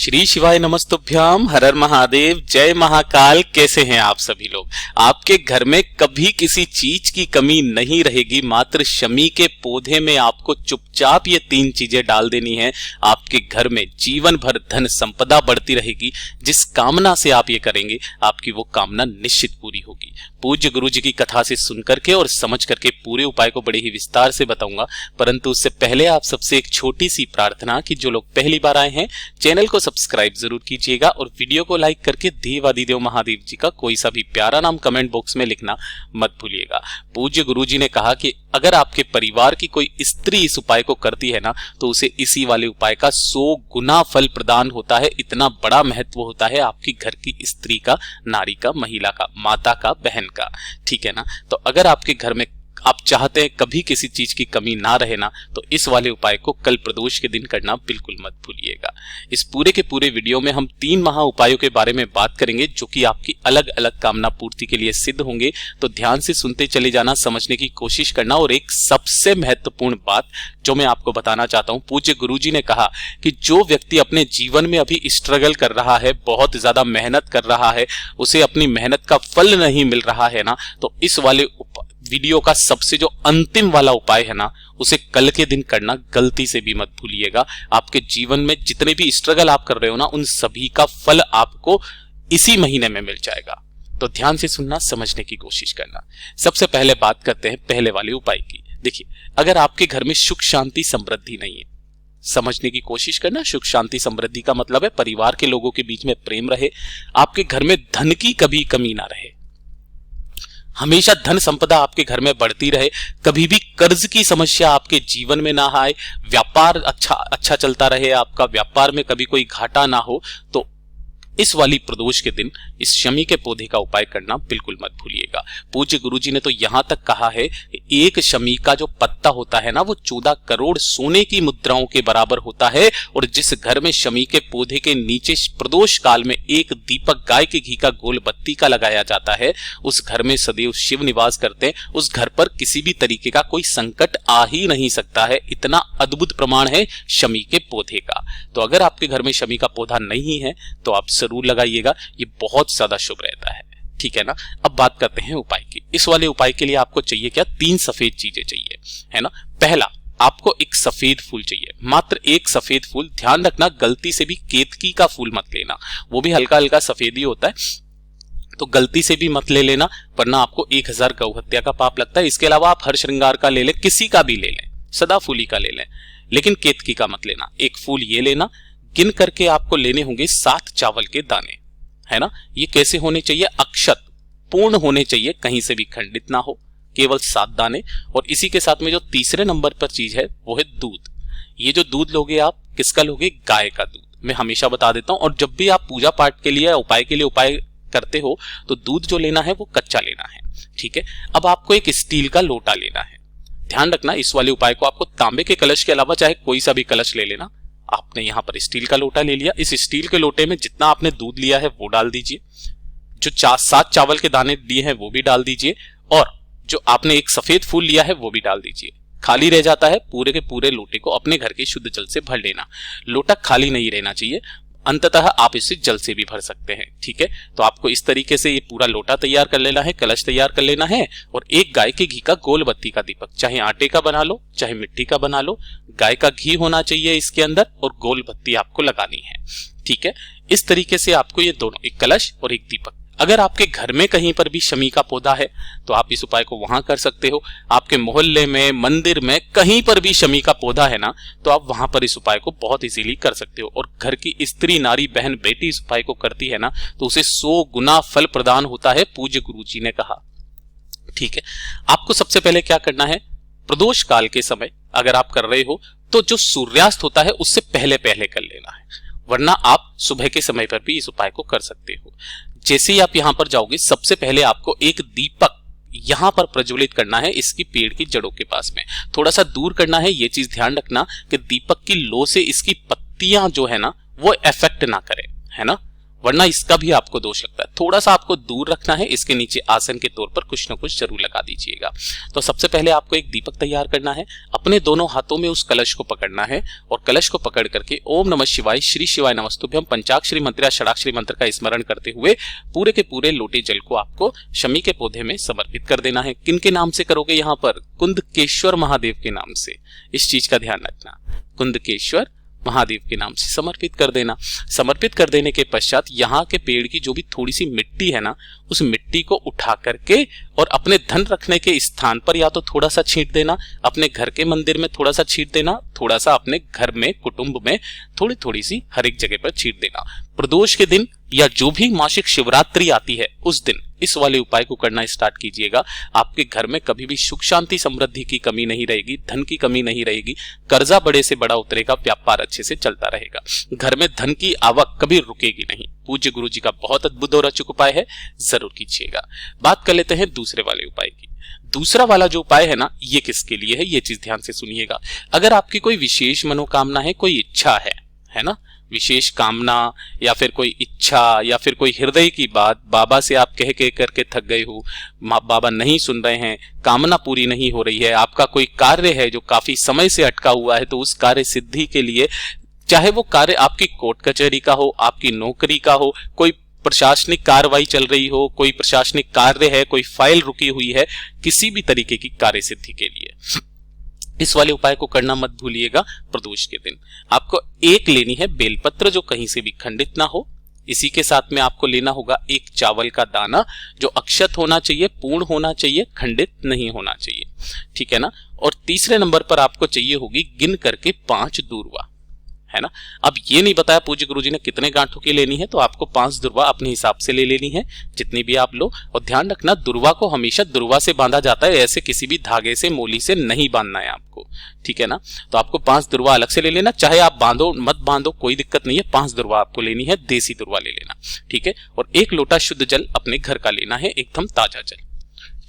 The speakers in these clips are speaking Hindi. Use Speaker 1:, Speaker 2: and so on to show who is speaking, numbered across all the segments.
Speaker 1: श्री शिवाय नमस्तुभ्याम, हर हर महादेव, जय महाकाल। कैसे हैं आप सभी लोग? आपके घर में कभी किसी चीज की कमी नहीं रहेगी। मात्र शमी के पौधे में आपको चुपचाप ये 3 चीजें डाल देनी है। आपके घर में जीवन भर धन संपदा बढ़ती रहेगी। जिस कामना से आप ये करेंगे, आपकी वो कामना निश्चित पूरी होगी। पूज्य गुरु जी की कथा से सुन करके और समझ करके पूरे उपाय को बड़े ही विस्तार से बताऊंगा, परंतु उससे पहले आप सबसे एक छोटी सी प्रार्थना कि जो लोग पहली बार आए हैं, चैनल को सब्सक्राइब जरूर कीजिएगा और वीडियो को लाइक करके देवादिदेव महादेव जी का कोई सा भी प्यारा नाम कमेंट बॉक्स में लिखना मत भूलिएगा। पूज्य गुरु जी ने कहा कि अगर आपके परिवार की कोई स्त्री इस उपाय को करती है ना, तो उसे इसी वाले उपाय का 100 गुना फल प्रदान होता है। इतना बड़ा महत्व होता है आपकी घर की स्त्री का, नारी का, महिला का, माता का, बहन का। ठीक है ना? तो अगर आपके घर में आप चाहते हैं कभी किसी चीज की कमी ना रहे ना, तो इस वाले उपाय को कल प्रदोष के दिन करना बिल्कुल मत भूलिएगा। इस पूरे के पूरे वीडियो में हम 3 महा उपायों के बारे में बात करेंगे, जो कि आपकी अलग अलग कामना पूर्ति के लिए सिद्ध होंगे। तो ध्यान से सुनते चले जाना, समझने की कोशिश करना। और एक सबसे महत्वपूर्ण बात जो मैं आपको बताना चाहता हूं, पूज्य गुरु जी ने कहा कि जो व्यक्ति अपने जीवन में अभी स्ट्रगल कर रहा है, बहुत ज्यादा मेहनत कर रहा है, उसे अपनी मेहनत का फल नहीं मिल रहा है ना, तो इस वाले वीडियो का सबसे जो अंतिम वाला उपाय है ना, उसे कल के दिन करना गलती से भी मत भूलिएगा। आपके जीवन में जितने भी स्ट्रगल आप कर रहे हो ना, उन सभी का फल आपको इसी महीने में मिल जाएगा। तो ध्यान से सुनना, समझने की कोशिश करना। सबसे पहले बात करते हैं पहले वाले उपाय की। देखिए, अगर आपके घर में सुख शांति समृद्धि नहीं है, समझने की कोशिश करना। सुख शांति समृद्धि का मतलब है परिवार के लोगों के बीच में प्रेम रहे, आपके घर में धन की कभी कमी ना रहे, हमेशा धन संपदा आपके घर में बढ़ती रहे, कभी भी कर्ज की समस्या आपके जीवन में ना आए, व्यापार अच्छा चलता रहे, आपका व्यापार में कभी कोई घाटा ना हो, तो इस वाली प्रदोष के दिन इस शमी के पौधे का उपाय करना बिल्कुल मत भूलिएगा। पूज्य गुरु जी ने तो यहां तक कहा है, एक शमी का जो पत्ता होता है ना, वो 14 करोड़ सोने की मुद्राओं के बराबर होता है। और जिस घर में शमी के पौधे के नीचे प्रदोष काल में एक दीपक गाय के घी का गोल बत्ती का लगाया जाता है, उस घर में सदैव शिव निवास करते हैं। उस घर पर किसी भी तरीके का कोई संकट आ ही नहीं सकता है। इतना अद्भुत प्रमाण है शमी के पौधे का। तो अगर आपके घर में शमी का पौधा नहीं है, तो आप जरूर लगाइएगा, ये बहुत ज्यादा शुभ रहता है। ठीक है ना? अब बात करते हैं उपाय की। इस वाले उपाय के लिए आपको चाहिए क्या? 3 सफेद चीजें चाहिए, है ना? पहला, आपको एक सफेद फूल चाहिए, मात्र एक सफेद फूल। ध्यान रखना, गलती से भी केतकी का फूल मत लेना, वो भी हल्का हल्का सफेद ही होता है, तो गलती से भी मत ले लेना, वरना आपको 1000 गौ हत्या का पाप लगता है। इसके अलावा आप हर श्रृंगार का ले लें, किसी का भी ले लें, सदाफूली का ले लें, लेकिन केतकी का मत लेना। एक फूल ये लेना। गिन करके आपको लेने होंगे 7 चावल के दाने, है ना? ये कैसे होने चाहिए? अक्षत पूर्ण होने चाहिए, कहीं से भी खंडित ना हो, केवल 7 दाने। और इसी के साथ में जो तीसरे नंबर पर चीज है, वो है दूध। ये जो दूध लोगे आप, किसका लोगे? गाय का दूध। मैं हमेशा बता देता हूं, और जब भी आप पूजा पाठ के लिए उपाय करते हो, तो दूध जो लेना है वो कच्चा लेना है। ठीक है? अब आपको एक स्टील का लोटा लेना है। ध्यान रखना, इस वाले उपाय को आपको तांबे के कलश के अलावा चाहे कोई सा भी कलश ले लेना। आपने यहां पर स्टील का लोटा ले लिया। इस स्टील के लोटे में जितना आपने दूध लिया है वो डाल दीजिए, जो 7 चावल के दाने दिए हैं वो भी डाल दीजिए, और जो आपने एक सफेद फूल लिया है वो भी डाल दीजिए। खाली रह जाता है, पूरे के पूरे लोटे को अपने घर के शुद्ध जल से भर लेना। लोटा खाली नहीं रहना चाहिए, अंततः आप इसे जल से भी भर सकते हैं। ठीक है? तो आपको इस तरीके से ये पूरा लोटा तैयार कर लेना है, कलश तैयार कर लेना है, और एक गाय के घी का गोल बत्ती का दीपक, चाहे आटे का बना लो, चाहे मिट्टी का बना लो, गाय का घी होना चाहिए इसके अंदर, और गोल बत्ती आपको लगानी है। ठीक है? इस तरीके से आपको ये दोनों, एक कलश और एक दीपक। अगर आपके घर में कहीं पर भी शमी का पौधा है, तो आप इस उपाय को वहां कर सकते हो। आपके मोहल्ले में, मंदिर में, कहीं पर भी शमी का पौधा है ना, तो आप वहां पर इस उपाय को बहुत इजीली कर सकते हो। और घर की स्त्री, नारी, बहन, बेटी इस उपाय को करती है ना, तो उसे 100 गुना फल प्रदान होता है, पूज्य गुरु जी ने कहा। ठीक है? आपको सबसे पहले क्या करना है? प्रदोष काल के समय अगर आप कर रहे हो, तो जो सूर्यास्त होता है उससे पहले पहले कर लेना है, वरना आप सुबह के समय पर भी इस उपाय को कर सकते हो। जैसे ही आप यहां पर जाओगे, सबसे पहले आपको एक दीपक यहां पर प्रज्वलित करना है, इसकी पेड़ की जड़ों के पास में, थोड़ा सा दूर करना है। ये चीज ध्यान रखना कि दीपक की लो से इसकी पत्तियां जो है ना, वो इफेक्ट ना करे, है ना? वरना इसका भी आपको दोष लगता है। थोड़ा सा आपको दूर रखना है, इसके नीचे आसन के तौर पर कुछ ना कुछ जरूर लगा दीजिएगा। तो सबसे पहले आपको एक दीपक तैयार करना है, अपने दोनों हाथों में उस कलश को पकड़ना है और कलश को पकड़ करके ओम नमः शिवाय, श्री शिवाय नमस्तुभ्यम पंचाक्षरी मंत्र या षडाक्षरी मंत्र का स्मरण करते हुए पूरे के पूरे लोटे जल को आपको शमी के पौधे में समर्पित कर देना है। किन के नाम से करोगे? यहाँ पर कुंदकेश्वर महादेव के नाम से, इस चीज का ध्यान रखना, कुंदकेश्वर महादेव के नाम से समर्पित कर देना। समर्पित कर देने के पश्चात यहाँ के पेड़ की जो भी थोड़ी सी मिट्टी है ना, उस मिट्टी को उठा करके और अपने धन रखने के स्थान पर या तो थोड़ा सा छींट देना, अपने घर के मंदिर में थोड़ा सा छींट देना, थोड़ा सा अपने घर में कुटुंब में थोड़ी थोड़ी सी हर एक जगह पर छींट देना। प्रदोष के दिन या जो भी मासिक शिवरात्रि आती है उस दिन इस वाले उपाय को करना स्टार्ट कीजिएगा। आपके घर में कभी भी सुख शांति समृद्धि की कमी नहीं रहेगी, धन की कमी नहीं रहेगी, कर्जा बड़े से बड़ा उतरेगा, व्यापार अच्छे से चलता रहेगा, घर में धन की आवक कभी रुकेगी नहीं। पूज्य गुरु जी का बहुत अद्भुत और अचूक उपाय है, जरूर कीजिएगा। बात कर लेते हैं दूसरे वाले उपाय की। दूसरा वाला जो उपाय है ना, ये किसके लिए है, ये चीज ध्यान से सुनिएगा। अगर आपकी कोई विशेष मनोकामना है, कोई इच्छा है ना, विशेष कामना या फिर कोई इच्छा या फिर कोई हृदय की बात बाबा से आप कह करके थक गए हो, बाबा नहीं सुन रहे हैं, कामना पूरी नहीं हो रही है, आपका कोई कार्य है जो काफी समय से अटका हुआ है, तो उस कार्य सिद्धि के लिए, चाहे वो कार्य आपकी कोर्ट कचहरी का हो, आपकी नौकरी का हो, कोई प्रशासनिक कार्रवाई चल रही हो, कोई प्रशासनिक कार्य है, कोई फाइल रुकी हुई है, किसी भी तरीके की कार्य सिद्धि के लिए इस वाले उपाय को करना मत भूलिएगा। प्रदोष के दिन आपको एक लेनी है बेलपत्र जो कहीं से भी खंडित ना हो। इसी के साथ में आपको लेना होगा एक चावल का दाना जो अक्षत होना चाहिए, पूर्ण होना चाहिए, खंडित नहीं होना चाहिए, ठीक है ना। और तीसरे नंबर पर आपको चाहिए होगी गिन करके 5 दूर्वा, है ना। अब ये नहीं बताया पूज्य गुरुजी ने कितने गांठों की लेनी है, तो आपको 5 दुर्वा अपने हिसाब से ले लेनी है, जितनी भी आप लो। और ध्यान रखना दुर्वा को हमेशा दुर्वा से बांधा जाता है, ऐसे किसी भी धागे से, मोली से नहीं बांधना है आपको, ठीक है ना। तो आपको 5 दुर्वा अलग से ले लेना, चाहे आप बांधो मत बांधो कोई दिक्कत नहीं है, 5 दुर्वा आपको लेनी है, देसी दुर्वा ले लेना, ठीक है। और 1 लोटा शुद्ध जल अपने घर का लेना है, एकदम ताजा जल,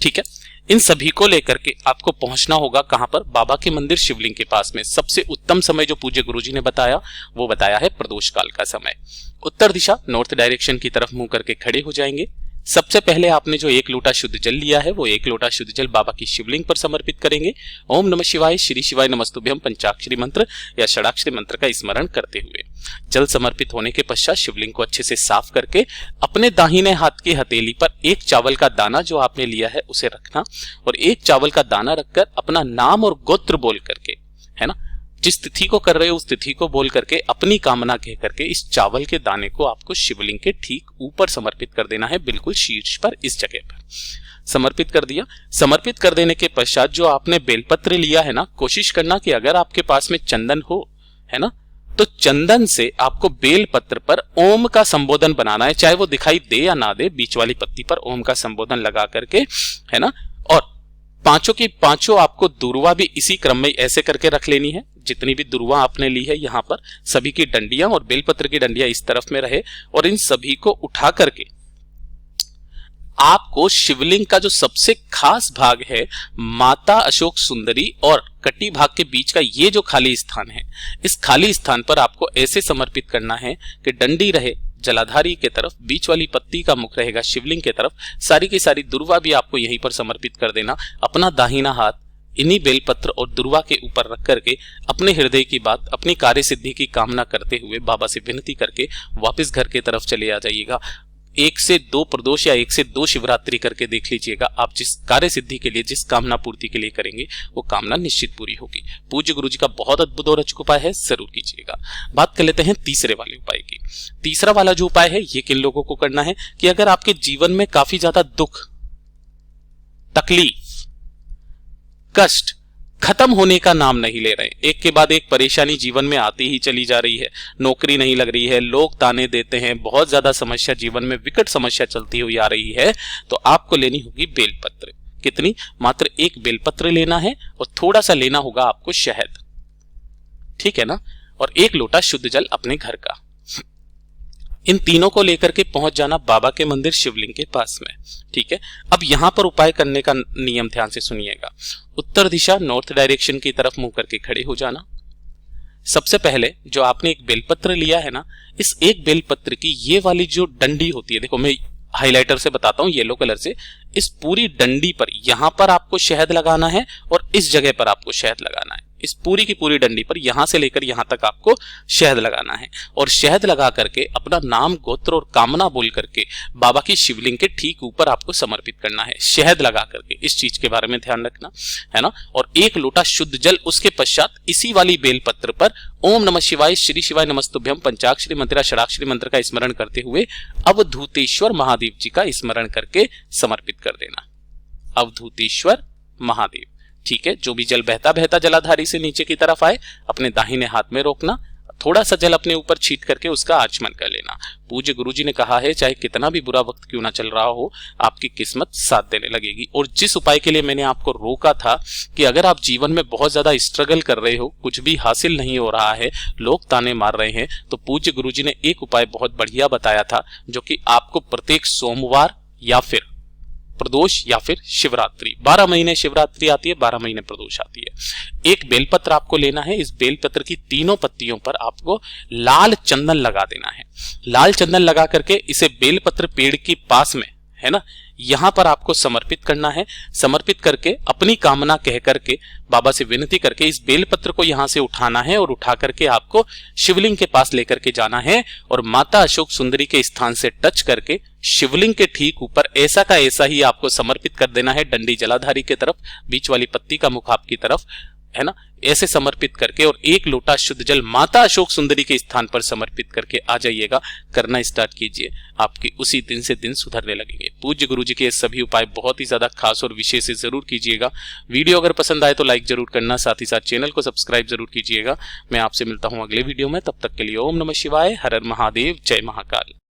Speaker 1: ठीक है। इन सभी को लेकर के आपको पहुंचना होगा कहां पर? बाबा के मंदिर शिवलिंग के पास में। सबसे उत्तम समय जो पूज्य गुरुजी ने बताया वो बताया है प्रदोष काल का समय। उत्तर दिशा नॉर्थ डायरेक्शन की तरफ मुंह करके खड़े हो जाएंगे। सबसे पहले आपने जो 1 लोटा शुद्ध जल लिया है वो 1 लोटा शुद्ध जल बाबा की शिवलिंग पर समर्पित करेंगे। ओम नमः शिवाय, श्री शिवाय नमस्तुभ्यम पंचाक्षरी मंत्र या षडाक्षरी मंत्र का स्मरण करते हुए जल समर्पित होने के पश्चात शिवलिंग को अच्छे से साफ करके अपने दाहिने हाथ की हथेली पर 1 चावल का दाना जो आपने लिया है उसे रखना और 1 चावल का दाना रखकर अपना नाम और गोत्र बोल करके, है ना, जिस तिथि को कर रहे हो उस तिथि को बोल करके अपनी कामना कह करके इस चावल के दाने को आपको शिवलिंग के ठीक ऊपर समर्पित कर देना है, बिल्कुल शीर्ष पर, इस जगह पर समर्पित कर दिया। समर्पित कर देने के पश्चात जो आपने बेलपत्र लिया है ना, कोशिश करना कि अगर आपके पास में चंदन हो, है ना, तो चंदन से आपको बेलपत्र पर ओम का संबोधन बनाना है, चाहे वो दिखाई दे या ना दे, बीच वाली पत्ती पर ओम का संबोधन लगा करके, है ना। और 5 की 5 आपको दुर्वा भी इसी क्रम में ऐसे करके रख लेनी है। जितनी भी दुर्वा आपने ली है यहाँ पर सभी की डंडियां और बेलपत्र की डंडियां इस तरफ में रहे और इन सभी को उठा करके आपको शिवलिंग का जो सबसे खास भाग है माता अशोक सुंदरी और कटी भाग के बीच का ये जो खाली स्थान है, इस खाली स्थान पर आपको ऐसे समर्पित करना है कि डंडी रहे जलाधारी के तरफ, बीच वाली पत्ती का मुख रहेगा शिवलिंग के तरफ, सारी की सारी दुर्वा भी आपको यहीं पर समर्पित कर देना। अपना दाहिना हाथ इन्हीं बेलपत्र और दुर्वा के ऊपर रख करके अपने हृदय की बात, अपनी कार्य सिद्धि की कामना करते हुए बाबा से विनती करके वापस घर के तरफ चले आ जाइएगा। 1 से 2 प्रदोष या 1 से 2 शिवरात्रि करके देख लीजिएगा, आप जिस कार्य सिद्धि के लिए, जिस कामना पूर्ति के लिए करेंगे वो कामना निश्चित पूरी होगी। पूज्य गुरुजी का बहुत अद्भुत और अचूक उपाय है, जरूर कीजिएगा। बात कर लेते हैं तीसरे वाले उपाय की। तीसरा वाला जो उपाय है ये किन लोगों को करना है कि अगर आपके जीवन में काफी ज्यादा दुख, तकलीफ, कष्ट खत्म होने का नाम नहीं ले रहे, एक के बाद एक परेशानी जीवन में आती ही चली जा रही है, नौकरी नहीं लग रही है, लोग ताने देते हैं, बहुत ज्यादा समस्या जीवन में, विकट समस्या चलती हुई आ रही है, तो आपको लेनी होगी बेलपत्र। कितनी? मात्र 1 बेलपत्र लेना है और थोड़ा सा लेना होगा आपको शहद, ठीक है ना, और 1 लोटा शुद्ध जल अपने घर का। इन तीनों को लेकर के पहुंच जाना बाबा के मंदिर शिवलिंग के पास में, ठीक है। अब यहां पर उपाय करने का नियम ध्यान से सुनिएगा। उत्तर दिशा नॉर्थ डायरेक्शन की तरफ मुंह करके खड़े हो जाना। सबसे पहले जो आपने एक बेलपत्र लिया है ना, इस एक बेलपत्र की ये वाली जो डंडी होती है, देखो मैं हाइलाइटर से बताता हूं येलो कलर से, इस पूरी डंडी पर यहां पर आपको शहद लगाना है और इस जगह पर आपको शहद लगाना है। इस पूरी की पूरी डंडी पर यहां से लेकर यहां तक आपको शहद लगाना है और शहद लगा करके अपना नाम, गोत्र और कामना बोल करके बाबा की शिवलिंग के ठीक ऊपर आपको समर्पित करना है। शहद लगा करके इस चीज के बारे में ध्यान रखना है ना। और 1 लोटा शुद्ध जल, उसके पश्चात इसी वाली बेलपत्र पर ओम नमः शिवाय, श्री शिवाय नमस्तुभ्यम पंचाक्षरी मंत्र, षडाक्षरी मंत्र का स्मरण करते हुए अवधूतेश्वर महादेव जी का स्मरण करके समर्पित कर देना। अवधूतेश्वर महादेव, ठीक है। जो भी जल बहता बहता जलाधारी से नीचे की तरफ आए, अपने दाहिने हाथ में रोकना, थोड़ा सा जल अपने ऊपर छीट करके उसका आचमन कर लेना। पूज्य गुरुजी ने कहा है, चाहे कितना भी बुरा वक्त क्यों ना चल रहा हो, आपकी किस्मत साथ देने लगेगी। और जिस उपाय के लिए मैंने आपको रोका था कि अगर आप जीवन में बहुत ज्यादा स्ट्रगल कर रहे हो, कुछ भी हासिल नहीं हो रहा है, लोग ताने मार रहे हैं, तो पूज्य गुरुजी ने एक उपाय बहुत बढ़िया बताया था, जो कि आपको प्रत्येक सोमवार या फिर प्रदोष या फिर शिवरात्रि, 12 महीने शिवरात्रि आती है, 12 महीने प्रदोष आती है, एक बेलपत्र आपको लेना है। इस बेलपत्र की तीनों पत्तियों पर आपको लाल चंदन लगा देना है। लाल चंदन लगा करके इसे बेलपत्र पेड़ के पास में, है ना, यहां पर आपको समर्पित करना है। समर्पित करके अपनी कामना कह करके बाबा से विनती करके इस बेलपत्र को यहां से उठाना है और उठा करके आपको शिवलिंग के पास लेकर के जाना है और माता अशोक सुंदरी के स्थान से टच करके शिवलिंग के ठीक ऊपर ऐसा का ऐसा ही आपको समर्पित कर देना है, डंडी जलाधारी की तरफ, बीच वाली पत्ती का मुख आपकी तरफ, है ना, ऐसे समर्पित करके और 1 लोटा शुद्ध जल माता अशोक सुंदरी के स्थान पर समर्पित करके आ जाइएगा। करना स्टार्ट कीजिए, आपके उसी दिन से दिन सुधरने लगेंगे। पूज्य गुरुजी के सभी उपाय बहुत ही ज्यादा खास और विशेष से जरूर कीजिएगा। वीडियो अगर पसंद आए तो लाइक जरूर करना, साथ ही साथ चैनल को सब्सक्राइब जरूर कीजिएगा। मैं आपसे मिलता हूं अगले वीडियो में, तब तक के लिए ओम नमः शिवाय, हर हर महादेव, जय महाकाल।